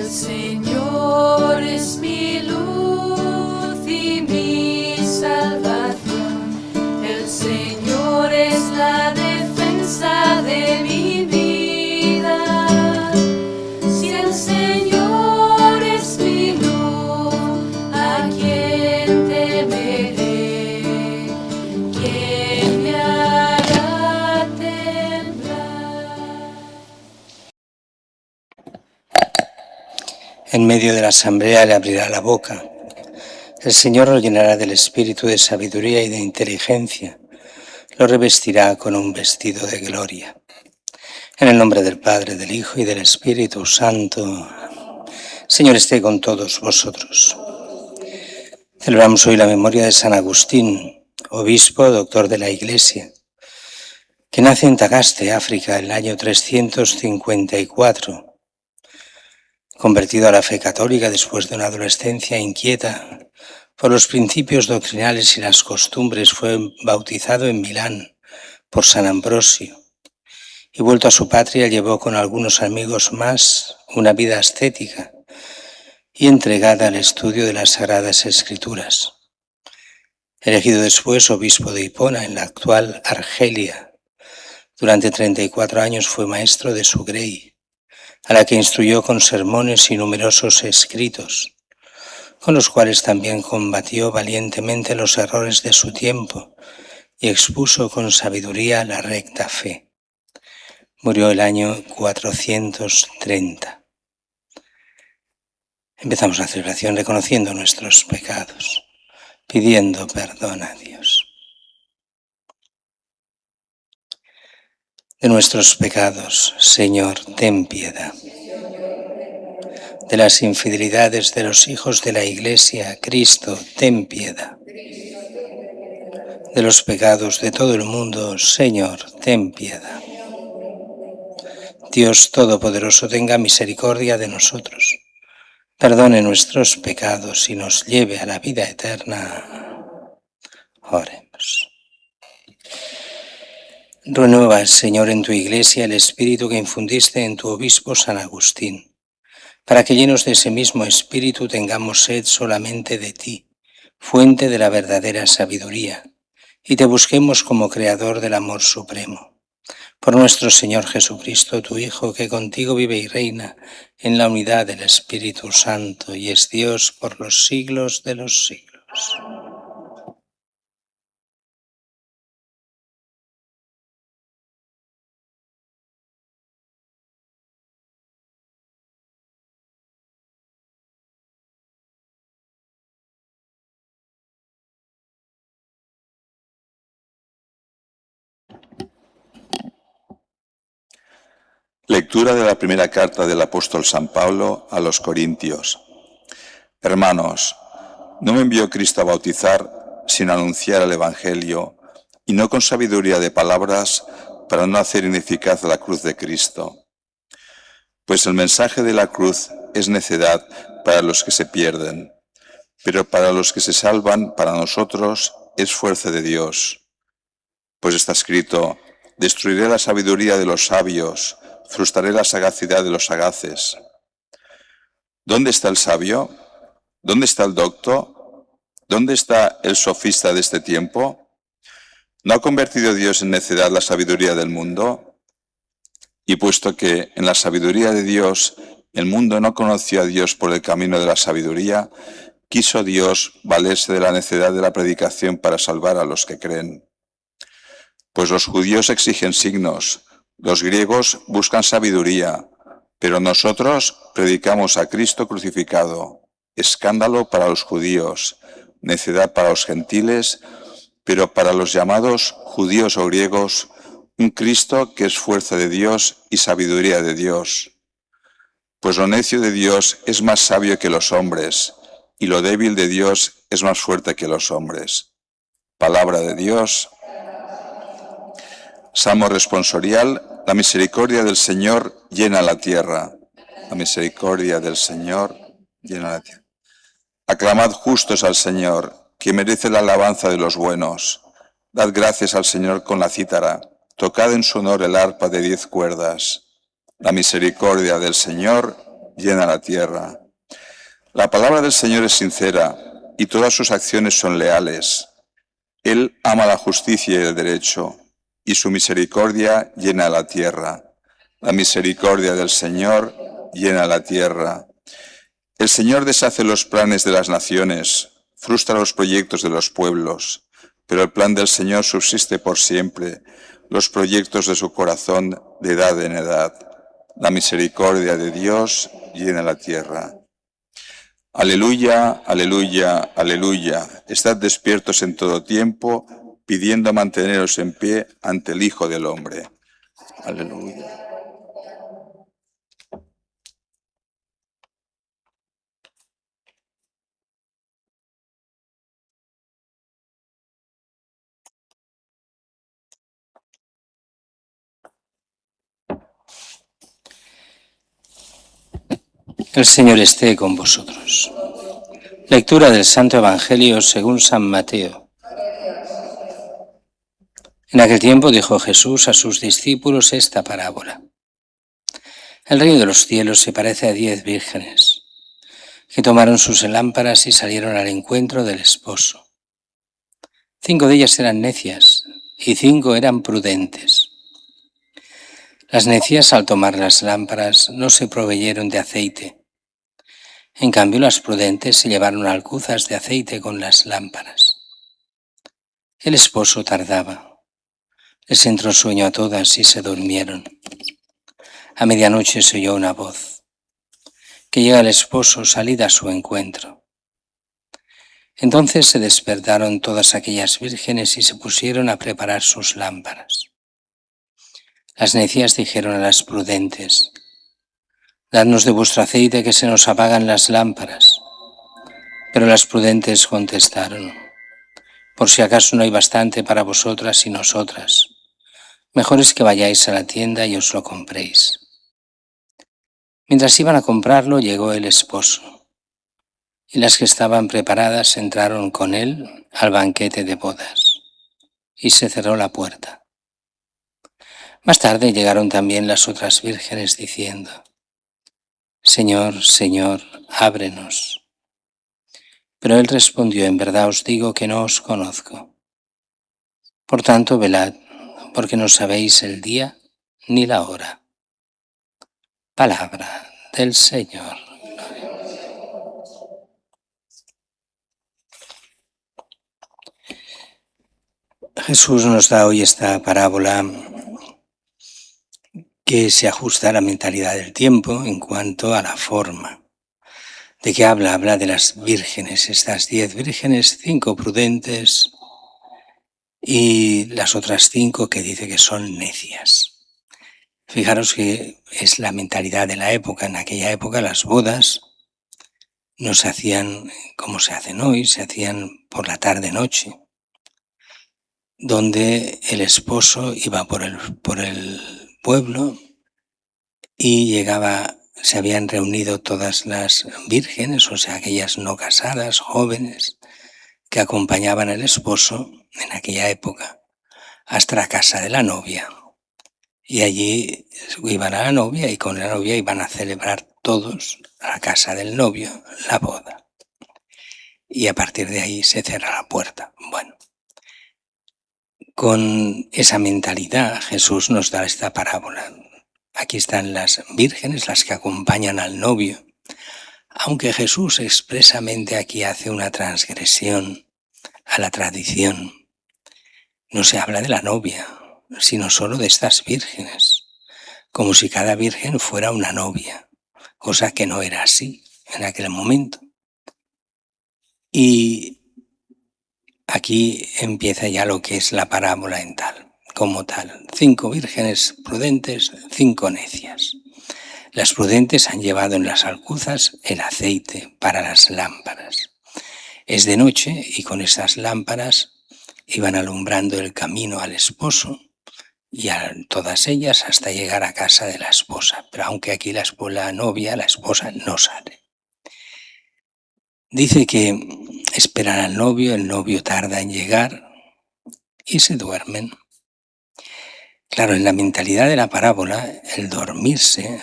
El Señor es mi luz y mi salvación. El Señor es la defensa de mi vida. Si el Señor es mi luz, ¿a quién temeré? ¿Quién me hará temblar? En medio de la asamblea le abrirá la boca. El Señor lo llenará del espíritu de sabiduría y de inteligencia. Lo revestirá con un vestido de gloria. En el nombre del Padre, del Hijo y del Espíritu Santo. Señor, esté con todos vosotros. Celebramos hoy la memoria de San Agustín, obispo, doctor de la Iglesia, que nace en Tagaste, África, en el año 354. Convertido a la fe católica después de una adolescencia inquieta por los principios doctrinales y las costumbres, fue bautizado en Milán por San Ambrosio y vuelto a su patria llevó con algunos amigos más una vida ascética y entregada al estudio de las Sagradas Escrituras. Elegido después obispo de Hipona, en la actual Argelia, durante 34 años fue maestro de su grey, a la que instruyó con sermones y numerosos escritos, con los cuales también combatió valientemente los errores de su tiempo y expuso con sabiduría la recta fe. Murió el año 430. Empezamos la celebración reconociendo nuestros pecados, pidiendo perdón a Dios. De nuestros pecados, Señor, ten piedad. De las infidelidades de los hijos de la Iglesia, Cristo, ten piedad. De los pecados de todo el mundo, Señor, ten piedad. Dios Todopoderoso, tenga misericordia de nosotros, perdone nuestros pecados y nos lleve a la vida eterna. Oremos. Renueva, Señor, en tu Iglesia el espíritu que infundiste en tu obispo San Agustín, para que llenos de ese mismo espíritu tengamos sed solamente de ti, fuente de la verdadera sabiduría, y te busquemos como creador del amor supremo. Por nuestro Señor Jesucristo, tu Hijo, que contigo vive y reina en la unidad del Espíritu Santo y es Dios por los siglos de los siglos. Lectura de la primera carta del apóstol San Pablo a los Corintios. Hermanos, no me envió Cristo a bautizar, sino a anunciar el Evangelio, y no con sabiduría de palabras, para no hacer ineficaz la cruz de Cristo. Pues el mensaje de la cruz es necedad para los que se pierden, pero para los que se salvan, para nosotros, es fuerza de Dios. Pues está escrito: destruiré la sabiduría de los sabios, frustraré la sagacidad de los sagaces. ¿Dónde está el sabio? ¿Dónde está el docto? ¿Dónde está el sofista de este tiempo? ¿No ha convertido Dios en necedad la sabiduría del mundo? Y puesto que en la sabiduría de Dios el mundo no conoció a Dios por el camino de la sabiduría, quiso Dios valerse de la necedad de la predicación para salvar a los que creen. Pues los judíos exigen signos, los griegos buscan sabiduría, pero nosotros predicamos a Cristo crucificado, escándalo para los judíos, necedad para los gentiles, pero para los llamados judíos o griegos, un Cristo que es fuerza de Dios y sabiduría de Dios. Pues lo necio de Dios es más sabio que los hombres, y lo débil de Dios es más fuerte que los hombres. Palabra de Dios. Salmo responsorial: la misericordia del Señor llena la tierra. La misericordia del Señor llena la tierra. Aclamad justos al Señor, que merece la alabanza de los buenos. Dad gracias al Señor con la cítara. Tocad en su honor el arpa de 10 cuerdas. La misericordia del Señor llena la tierra. La palabra del Señor es sincera y todas sus acciones son leales. Él ama la justicia y el derecho, y su misericordia llena la tierra. La misericordia del Señor llena la tierra. El Señor deshace los planes de las naciones, frustra los proyectos de los pueblos, pero el plan del Señor subsiste por siempre, los proyectos de su corazón de edad en edad. La misericordia de Dios llena la tierra. Aleluya, aleluya, aleluya. Estad despiertos en todo tiempo, pidiendo manteneros en pie ante el Hijo del Hombre. Aleluya. El Señor esté con vosotros. Lectura del Santo Evangelio según San Mateo. En aquel tiempo dijo Jesús a sus discípulos esta parábola. El reino de los cielos se parece a 10 vírgenes, que tomaron sus lámparas y salieron al encuentro del esposo. 5 de ellas eran necias y 5 eran prudentes. Las necias, al tomar las lámparas, no se proveyeron de aceite. En cambio, las prudentes se llevaron alcuzas de aceite con las lámparas. El esposo tardaba. Les entró sueño a todas y se durmieron. A medianoche se oyó una voz. Que llega el esposo, salid a su encuentro. Entonces se despertaron todas aquellas vírgenes y se pusieron a preparar sus lámparas. Las necias dijeron a las prudentes: dadnos de vuestro aceite, que se nos apagan las lámparas. Pero las prudentes contestaron: por si acaso no hay bastante para vosotras y nosotras, mejor es que vayáis a la tienda y os lo compréis. Mientras iban a comprarlo, llegó el esposo, y las que estaban preparadas entraron con él al banquete de bodas, y se cerró la puerta. Más tarde llegaron también las otras vírgenes diciendo: Señor, Señor, ábrenos. Pero él respondió: en verdad os digo que no os conozco. Por tanto, velad, porque no sabéis el día ni la hora. Palabra del Señor. Jesús nos da hoy esta parábola que se ajusta a la mentalidad del tiempo en cuanto a la forma. ¿De qué habla? Habla de las vírgenes, estas 10 vírgenes, 5 prudentes y las otras 5 que dice que son necias. Fijaros que es la mentalidad de la época. En aquella época las bodas no se hacían como se hacen hoy, se hacían por la tarde-noche, donde el esposo iba por el pueblo y llegaba. Se habían reunido todas las vírgenes, o sea, aquellas no casadas, jóvenes, que acompañaban al esposo en aquella época hasta la casa de la novia. Y allí iban a la novia y con la novia iban a celebrar todos a la casa del novio la boda. Y a partir de ahí se cierra la puerta. Bueno, con esa mentalidad Jesús nos da esta parábola. Aquí están las vírgenes, las que acompañan al novio, aunque Jesús expresamente aquí hace una transgresión a la tradición. No se habla de la novia, sino solo de estas vírgenes, como si cada virgen fuera una novia, cosa que no era así en aquel momento. Y aquí empieza ya lo que es la parábola como tal. 5 vírgenes prudentes, 5 necias. Las prudentes han llevado en las alcuzas el aceite para las lámparas. Es de noche y con esas lámparas iban alumbrando el camino al esposo y a todas ellas hasta llegar a casa de la esposa. Pero aunque aquí la esposa no sale. Dice que esperan al novio, el novio tarda en llegar y se duermen. Claro, en la mentalidad de la parábola, el dormirse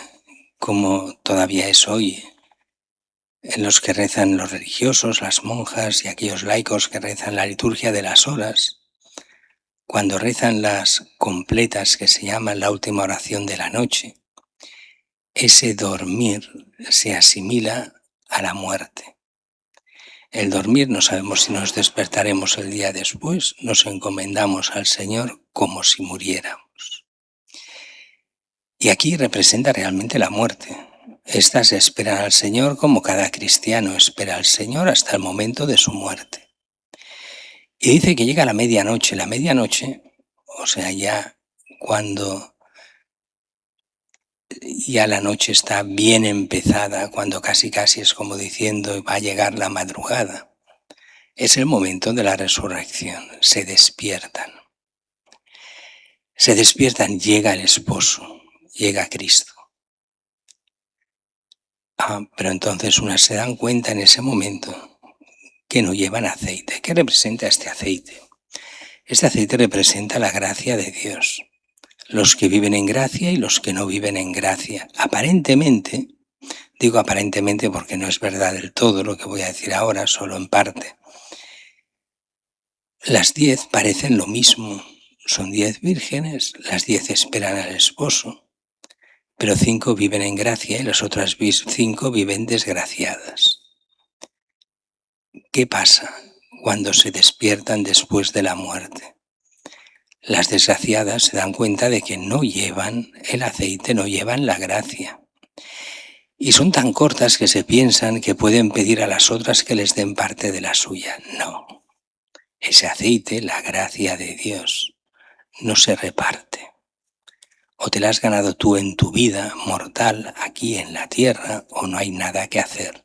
como todavía es hoy, en los que rezan los religiosos, las monjas y aquellos laicos que rezan la liturgia de las horas, cuando rezan las completas que se llaman la última oración de la noche, ese dormir se asimila a la muerte. El dormir no sabemos si nos despertaremos el día después, nos encomendamos al Señor como si muriéramos. Y aquí representa realmente la muerte. Estas esperan al Señor como cada cristiano espera al Señor hasta el momento de su muerte. Y dice que llega la medianoche, o sea, ya cuando ya la noche está bien empezada, cuando casi es como diciendo va a llegar la madrugada. Es el momento de la resurrección, se despiertan. Se despiertan, llega el esposo, llega Cristo. Pero entonces unas se dan cuenta en ese momento que no llevan aceite. ¿Qué representa este aceite? Este aceite representa la gracia de Dios. Los que viven en gracia y los que no viven en gracia. Aparentemente, digo aparentemente porque no es verdad del todo lo que voy a decir ahora, solo en parte. Las 10 parecen lo mismo. Son 10 vírgenes, las 10 esperan al esposo, pero 5 viven en gracia y las otras 5 viven desgraciadas. ¿Qué pasa cuando se despiertan después de la muerte? Las desgraciadas se dan cuenta de que no llevan el aceite, no llevan la gracia. Y son tan cortas que se piensan que pueden pedir a las otras que les den parte de la suya. No. Ese aceite, la gracia de Dios, no se reparte. O te la has ganado tú en tu vida mortal aquí en la tierra o no hay nada que hacer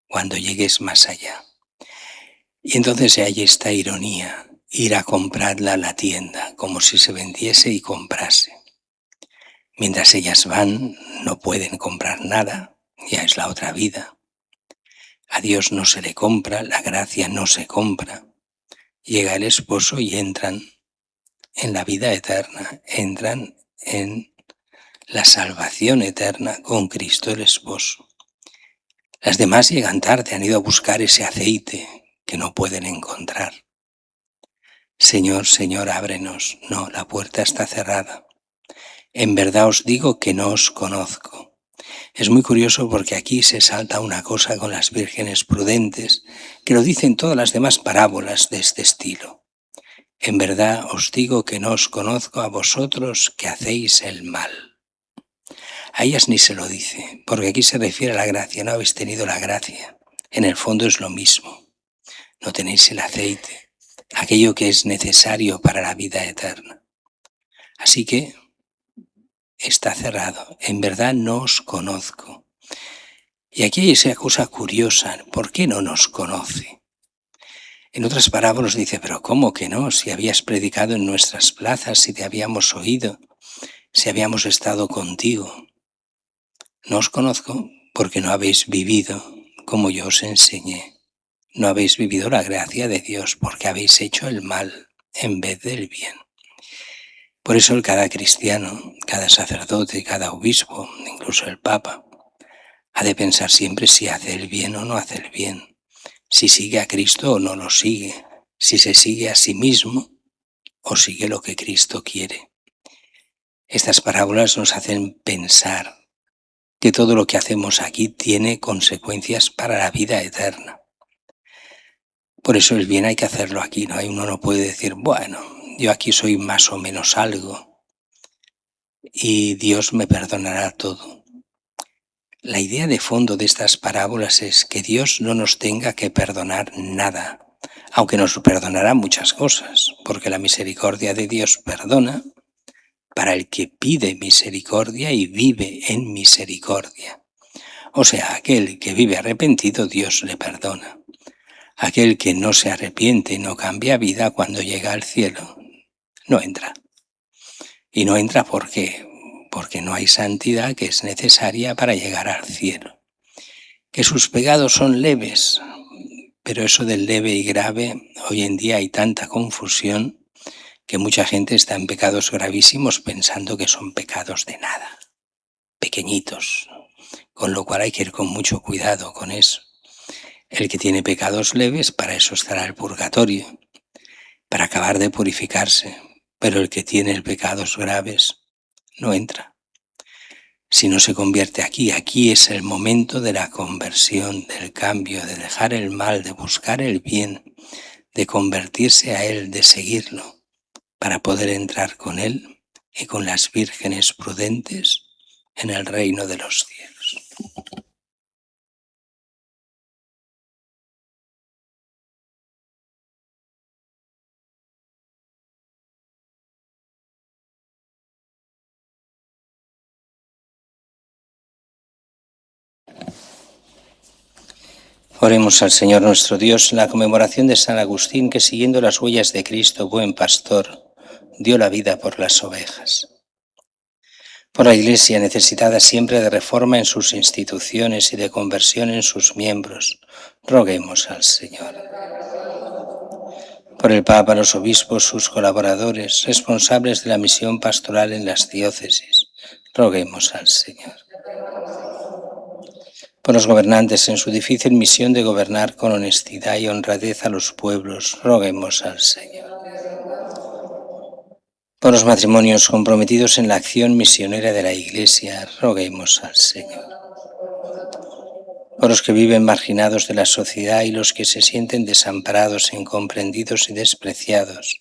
cuando llegues más allá. Y entonces hay esta ironía, ir a comprarla a la tienda, como si se vendiese y comprase. Mientras ellas van, no pueden comprar nada, ya es la otra vida. A Dios no se le compra, la gracia no se compra. Llega el esposo y entran en la vida eterna, entran en la salvación eterna con Cristo el esposo. Las demás llegan tarde, han ido a buscar ese aceite que no pueden encontrar. Señor, Señor, ábrenos. No, la puerta está cerrada. En verdad os digo que no os conozco. Es muy curioso porque aquí se salta una cosa con las vírgenes prudentes que lo dicen todas las demás parábolas de este estilo. En verdad os digo que no os conozco a vosotros que hacéis el mal. A ellas ni se lo dice, porque aquí se refiere a la gracia, no habéis tenido la gracia. En el fondo es lo mismo. No tenéis el aceite, aquello que es necesario para la vida eterna. Así que está cerrado. En verdad no os conozco. Y aquí hay esa cosa curiosa. ¿Por qué no nos conoce? En otras parábolas dice, pero ¿cómo que no? Si habías predicado en nuestras plazas, si te habíamos oído, si habíamos estado contigo. No os conozco porque no habéis vivido como yo os enseñé. No habéis vivido la gracia de Dios porque habéis hecho el mal en vez del bien. Por eso cada cristiano, cada sacerdote, cada obispo, incluso el Papa, ha de pensar siempre si hace el bien o no hace el bien, si sigue a Cristo o no lo sigue, si se sigue a sí mismo o sigue lo que Cristo quiere. Estas parábolas nos hacen pensar que todo lo que hacemos aquí tiene consecuencias para la vida eterna. Por eso el bien hay que hacerlo aquí, ¿no? Uno no puede decir, bueno, yo aquí soy más o menos algo y Dios me perdonará todo. La idea de fondo de estas parábolas es que Dios no nos tenga que perdonar nada, aunque nos perdonará muchas cosas, porque la misericordia de Dios perdona para el que pide misericordia y vive en misericordia. O sea, aquel que vive arrepentido, Dios le perdona. Aquel que no se arrepiente y no cambia vida cuando llega al cielo, no entra. Y no entra ¿por qué? Porque no hay santidad que es necesaria para llegar al cielo. Que sus pecados son leves, pero eso del leve y grave, hoy en día hay tanta confusión que mucha gente está en pecados gravísimos pensando que son pecados de nada. pequeñitos, con lo cual hay que ir con mucho cuidado con eso. El que tiene pecados leves, para eso estará el purgatorio, para acabar de purificarse, pero el que tiene pecados graves no entra. Si no se convierte aquí es el momento de la conversión, del cambio, de dejar el mal, de buscar el bien, de convertirse a Él, de seguirlo, para poder entrar con Él y con las vírgenes prudentes en el reino de los cielos. Oremos al Señor nuestro Dios en la conmemoración de San Agustín, que siguiendo las huellas de Cristo, buen pastor, dio la vida por las ovejas. Por la Iglesia, necesitada siempre de reforma en sus instituciones y de conversión en sus miembros, roguemos al Señor. Por el Papa, los obispos, sus colaboradores, responsables de la misión pastoral en las diócesis, roguemos al Señor. Por los gobernantes en su difícil misión de gobernar con honestidad y honradez a los pueblos, roguemos al Señor. Por los matrimonios comprometidos en la acción misionera de la Iglesia, roguemos al Señor. Por los que viven marginados de la sociedad y los que se sienten desamparados, incomprendidos y despreciados,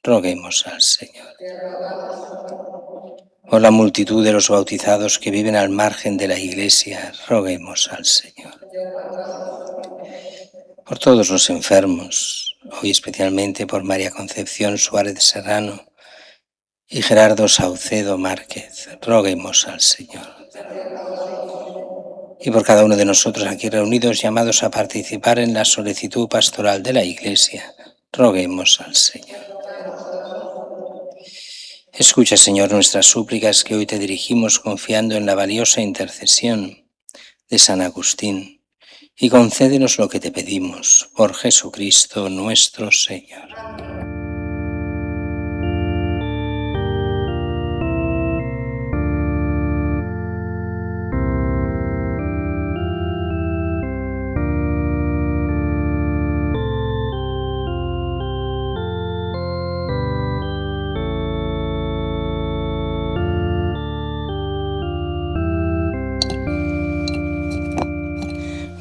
roguemos al Señor. Por la multitud de los bautizados que viven al margen de la Iglesia, roguemos al Señor. Por todos los enfermos, hoy especialmente por María Concepción Suárez Serrano y Gerardo Saucedo Márquez, roguemos al Señor. Y por cada uno de nosotros aquí reunidos, llamados a participar en la solicitud pastoral de la Iglesia, roguemos al Señor. Escucha, Señor, nuestras súplicas que hoy te dirigimos confiando en la valiosa intercesión de San Agustín, y concédenos lo que te pedimos, por Jesucristo nuestro Señor.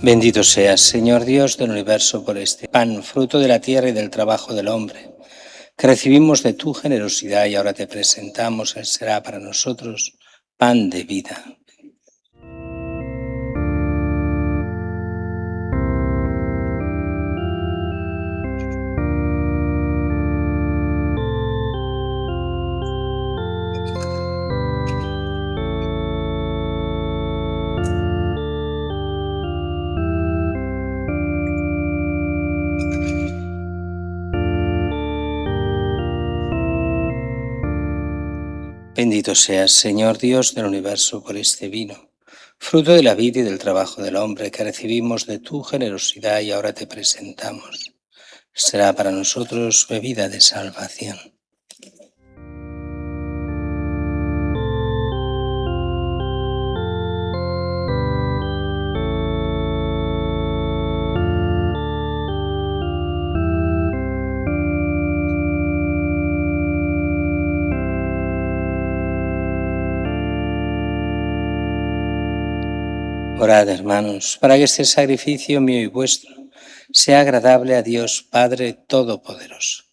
Bendito seas, Señor Dios del universo, por este pan, fruto de la tierra y del trabajo del hombre, que recibimos de tu generosidad y ahora te presentamos. Él será para nosotros pan de vida. Bendito seas, Señor Dios del universo, por este vino, fruto de la vida y del trabajo del hombre, que recibimos de tu generosidad y ahora te presentamos. Será para nosotros bebida de salvación. Orad, hermanos, para que este sacrificio mío y vuestro sea agradable a Dios Padre Todopoderoso.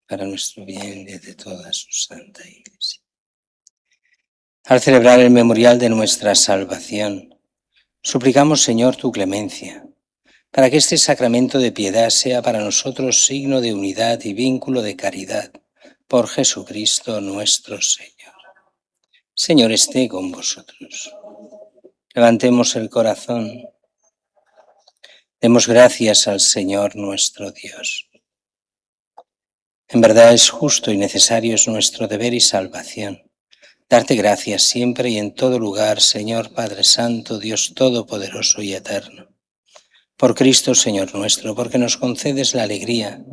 Para nuestro bien y de toda su santa Iglesia. Al celebrar el memorial de nuestra salvación, suplicamos, Señor, tu clemencia, para que este sacramento de piedad sea para nosotros signo de unidad y vínculo de caridad, por Jesucristo nuestro Señor. Señor, esté con vosotros. Levantemos el corazón. Demos gracias al Señor nuestro Dios. En verdad es justo y necesario, es nuestro deber y salvación, darte gracias siempre y en todo lugar, Señor Padre Santo, Dios Todopoderoso y Eterno. Por Cristo, Señor nuestro, porque nos concedes la alegría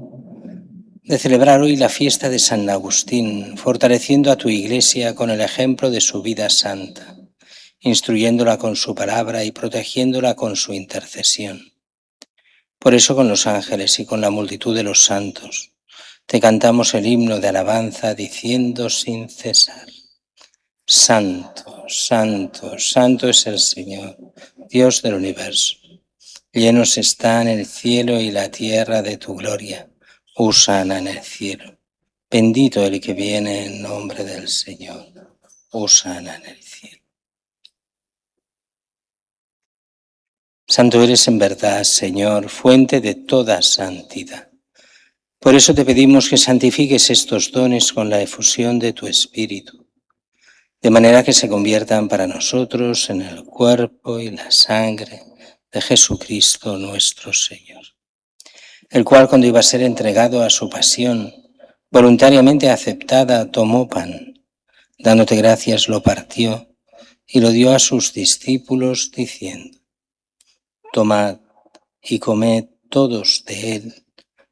de celebrar hoy la fiesta de San Agustín, fortaleciendo a tu Iglesia con el ejemplo de su vida santa, instruyéndola con su palabra y protegiéndola con su intercesión. Por eso con los ángeles y con la multitud de los santos, te cantamos el himno de alabanza diciendo sin cesar: Santo, santo, santo es el Señor, Dios del universo. Llenos están el cielo y la tierra de tu gloria. Hosana en el cielo. Bendito el que viene en nombre del Señor. Hosana en el cielo. Santo eres en verdad, Señor, fuente de toda santidad. Por eso te pedimos que santifiques estos dones con la efusión de tu Espíritu, de manera que se conviertan para nosotros en el cuerpo y la sangre de Jesucristo nuestro Señor, el cual, cuando iba a ser entregado a su pasión, voluntariamente aceptada, tomó pan, dándote gracias lo partió y lo dio a sus discípulos diciendo: Tomad y comed todos de él,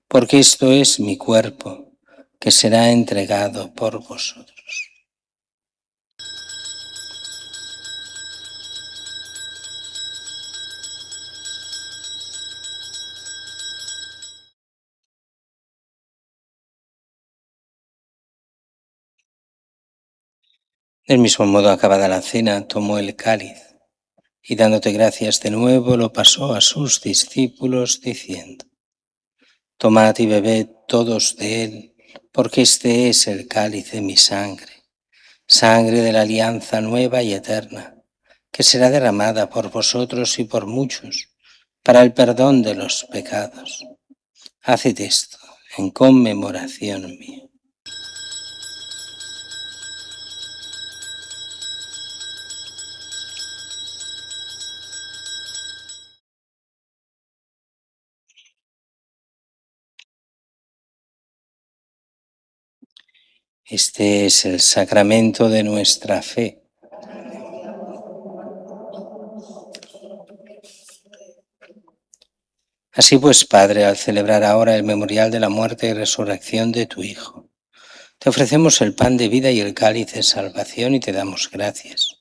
porque esto es mi cuerpo, que será entregado por vosotros. Del mismo modo, acabada la cena, tomó el cáliz y dándote gracias de nuevo, lo pasó a sus discípulos diciendo: Tomad y bebed todos de él, porque este es el cáliz de mi sangre, sangre de la alianza nueva y eterna, que será derramada por vosotros y por muchos para el perdón de los pecados. Haced esto en conmemoración mía. Este es el sacramento de nuestra fe. Así pues, Padre, al celebrar ahora el memorial de la muerte y resurrección de tu Hijo, te ofrecemos el pan de vida y el cáliz de salvación y te damos gracias,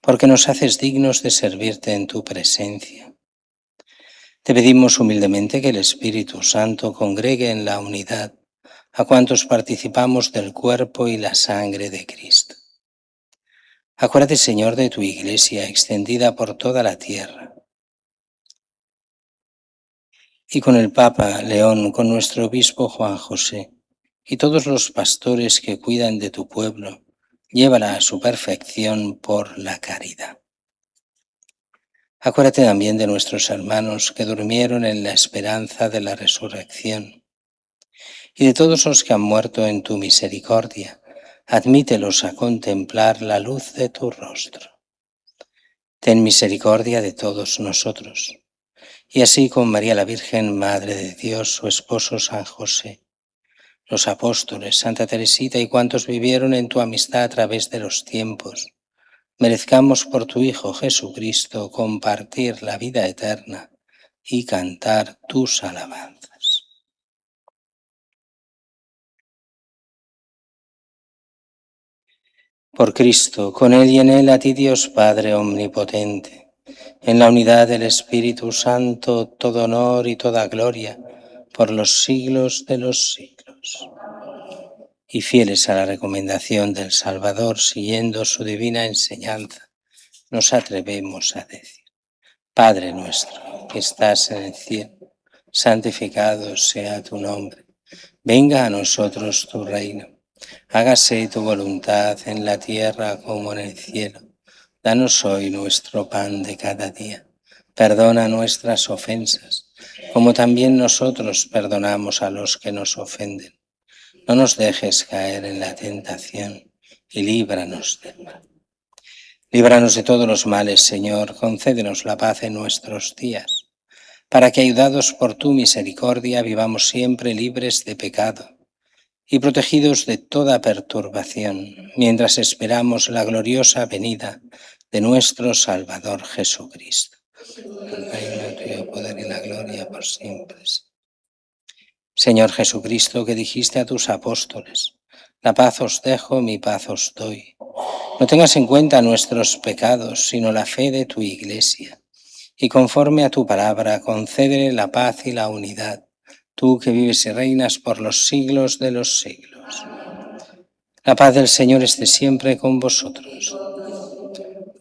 porque nos haces dignos de servirte en tu presencia. Te pedimos humildemente que el Espíritu Santo congregue en la unidad a cuantos participamos del cuerpo y la sangre de Cristo. Acuérdate, Señor, de tu Iglesia extendida por toda la tierra, y con el Papa León, con nuestro obispo Juan José, y todos los pastores que cuidan de tu pueblo, llévala a su perfección por la caridad. Acuérdate también de nuestros hermanos que durmieron en la esperanza de la resurrección, y de todos los que han muerto en tu misericordia, admítelos a contemplar la luz de tu rostro. Ten misericordia de todos nosotros, y así con María la Virgen, Madre de Dios, su esposo San José, los apóstoles, Santa Teresita y cuantos vivieron en tu amistad a través de los tiempos, merezcamos por tu Hijo Jesucristo compartir la vida eterna y cantar tus alabanzas. Por Cristo, con Él y en Él, a ti Dios Padre omnipotente, en la unidad del Espíritu Santo, todo honor y toda gloria, por los siglos de los siglos. Y fieles a la recomendación del Salvador, siguiendo su divina enseñanza, nos atrevemos a decir: Padre nuestro, que estás en el cielo, santificado sea tu nombre. Venga a nosotros tu reino. Hágase tu voluntad en la tierra como en el cielo. Danos hoy nuestro pan de cada día. Perdona nuestras ofensas, como también nosotros perdonamos a los que nos ofenden. No nos dejes caer en la tentación y líbranos del mal. Líbranos de todos los males, Señor, concédenos la paz en nuestros días, para que, ayudados por tu misericordia, vivamos siempre libres de pecado y protegidos de toda perturbación, mientras esperamos la gloriosa venida de nuestro Salvador Jesucristo. El reino tuyo, poder y la gloria por siempre. Señor Jesucristo, que dijiste a tus apóstoles, la paz os dejo, mi paz os doy. No tengas en cuenta nuestros pecados, sino la fe de tu Iglesia. Y conforme a tu palabra, concédele la paz y la unidad, tú que vives y reinas por los siglos de los siglos. La paz del Señor esté siempre con vosotros.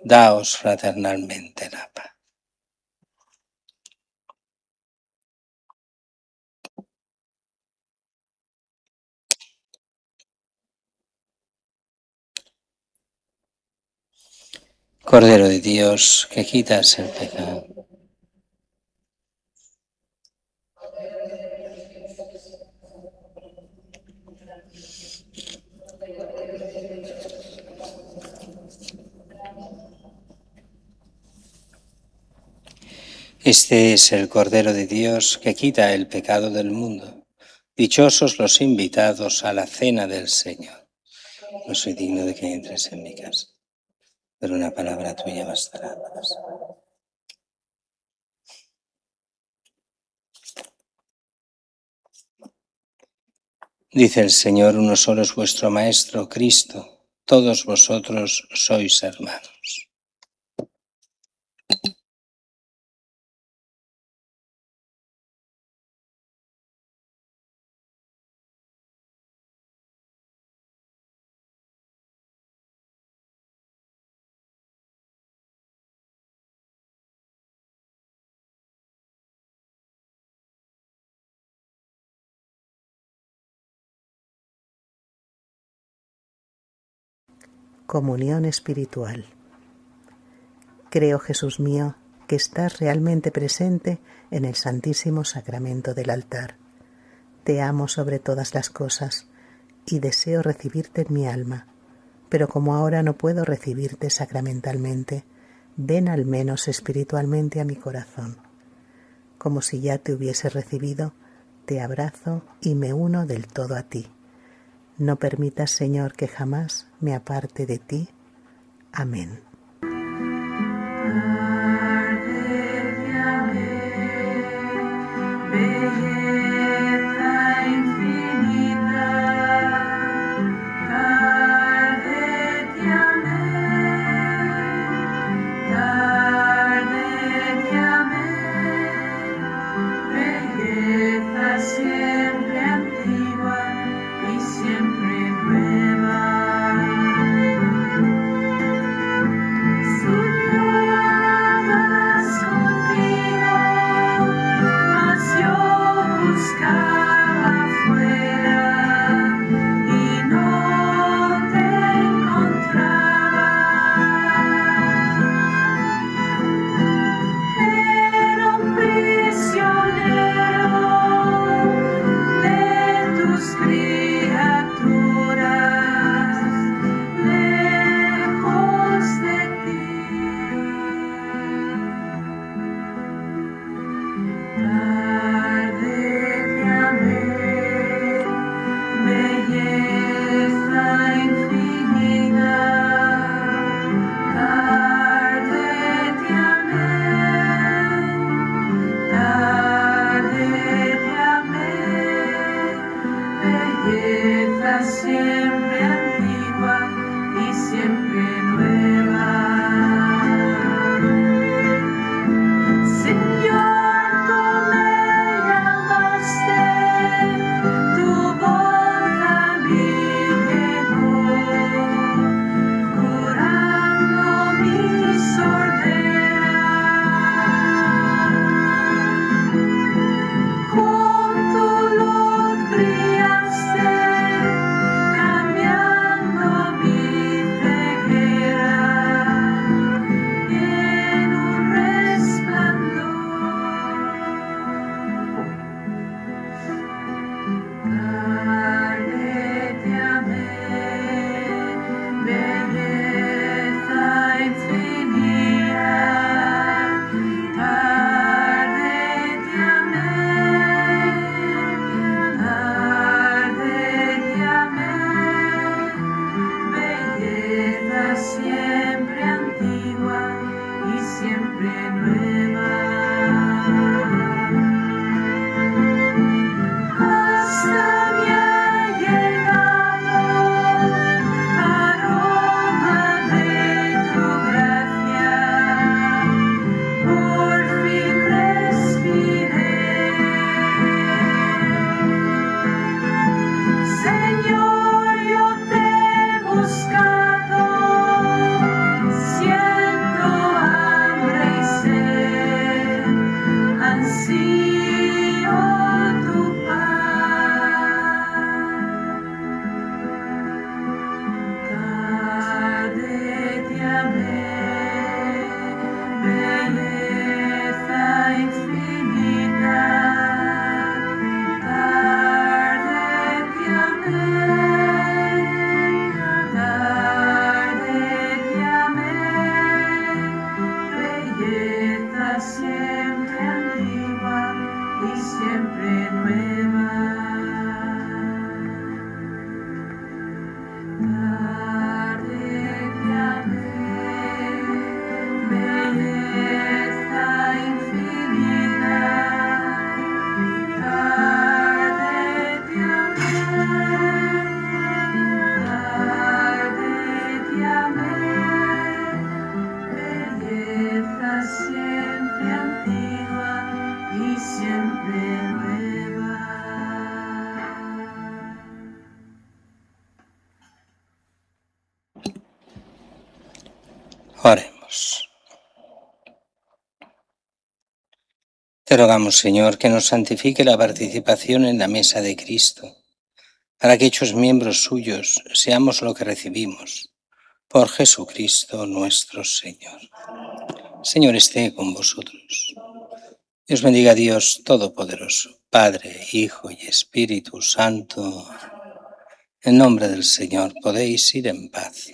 Daos fraternalmente la paz. Cordero de Dios, que quitas el pecado. Este es el Cordero de Dios que quita el pecado del mundo. Dichosos los invitados a la cena del Señor. No soy digno de que entres en mi casa, pero una palabra tuya bastará para salvar. Dice el Señor, uno solo es vuestro Maestro, Cristo. Todos vosotros sois hermanos. Comunión espiritual. Creo, Jesús mío, que estás realmente presente en el Santísimo Sacramento del altar. Te amo sobre todas las cosas y deseo recibirte en mi alma, pero como ahora no puedo recibirte sacramentalmente, ven al menos espiritualmente a mi corazón. Como si ya te hubiese recibido, te abrazo y me uno del todo a ti. No permitas, Señor, que jamás me aparte de ti. Amén. Siempre antigua y siempre nueva. Soñabas conmigo, mas yo buscaba afuera y no te encontraba. Era un prisionero de tus criaturas, lejos de ti. Tarde te amé, belleza infinita. Tarde te amé, belleza siempre antigua y siempre nueva. Señor, tú me llamaste, tu voz a mí llegó, curando mi sordera. Con tu luz brillaste, cambiando mi ceguera en un resplandor. Tarde te amé, belleza infinita. Tarde te amé, belleza siempre antigua y siempre nueva. Oremos. Te rogamos, Señor, que nos santifique la participación en la mesa de Cristo, para que hechos miembros suyos seamos lo que recibimos. Por Jesucristo nuestro Señor. Señor, esté con vosotros. Dios bendiga a Dios Todopoderoso, Padre, Hijo y Espíritu Santo. En nombre del Señor podéis ir en paz.